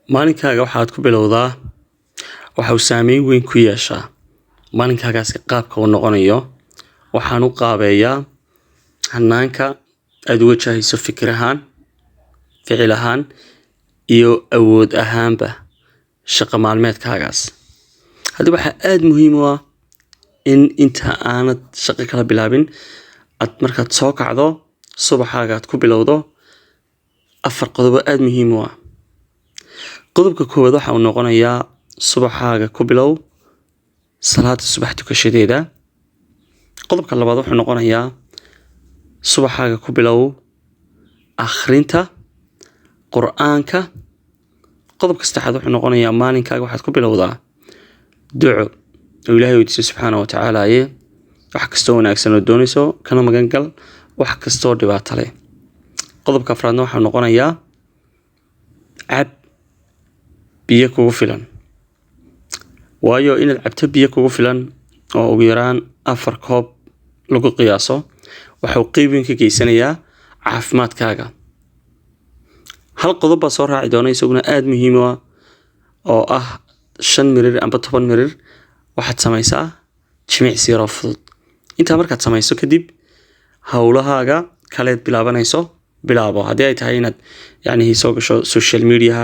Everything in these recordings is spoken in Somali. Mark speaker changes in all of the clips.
Speaker 1: maalinkaaga waxaad ku bilowdaa waxa uu saameyn weyn ku yeeshaa maalinkaagaas qaabka uu noqonayo. waxaan u qaabeeyaa hanaanka aad u wajahayso fikir ahaan, ficil ahaan iyo awood ahaanba shaqo maalmeedkaagaas. hadda waxaa aad muhiim u ah in inta aanad shaqo kala bilaabin aad markaad soo kacdo subaxaaga aad ku bilowdo 4 qodob oo aad muhiim u ah. qodobka koowaad waxa uu noqonayaa subaxaaga ku bilow salaada subax tukashadeeda. qodobka labaad wuxuu noqonayaa subaxaaga ku bilow akhrinta quraanka. qodobka saddexaad wuxuu noqonayaa maalinkaaga waxaad ku bilowdaa duco oo Ilaahay weydiiso subxaanahu wa ta'aala wax kasta oo wanaagsan oo doonayso kana magan gal wax kasta oo dhibaato leh. qodobka afraadna wuxuu noqonayaa cab biyo kugu filan, waayo inaad cabto biyo kugu filan oo ugu yaraan 4 koob lagu qiyaaso waxa uu qayb weyn ka geysanayaa caafimaadkaaga. hal qodob baa soo raaci doona isaguna aad muhiim u ah oo ah 5 mirir amba 10 mirir. waxaad samaysaa jimicsi yar oo fudud. intaa markaad samayso kadib hawlahaaga kaleed bilaabo. haddii ay tahay inaad soo gasho social media,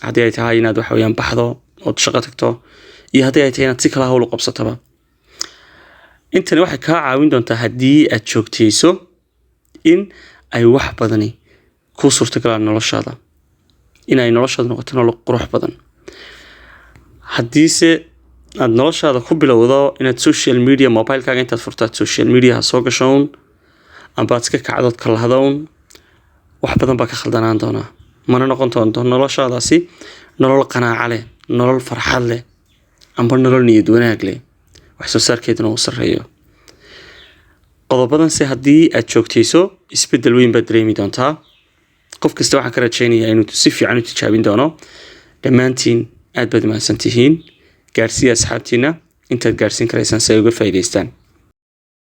Speaker 1: haddii ay tahay inaad baxdo ood shaqo tagto, iyo haddii ay tahay inaad si kala hawl u qabsataba. intani waxay kaa caawin doontaa haddii aad joogtayso in ay wax badani ku suurtagalaan noloshaada, in ay noloshaada noqoto nolol qurux badan. haddiise aad noloshaada ku bilowdo inaad social media mobilekaaga intaad furtaad social media soo gashoon amba aad iska kacdood kala hadoon, wax badan baa ka khaldanaan doonaa. mana noqon doonto noloshaadaasi nolol qanaaco leh, nolol farxad leh amba nolol niyad wanaag leh, wax soo saarkeeduna uu sareeyo. qodobadan se haddii aad joogtayso isbeddel weyn baad dareemi doontaa. qof kasta waxaan ka rajaynayaa inuu si fiican u tijaabin doono. dhammaantiin aad baad mahadsantihiin. gaarsiiya asxaabtiina intaad gaarsiin karaysaan si ay uga faa'iidaystaan.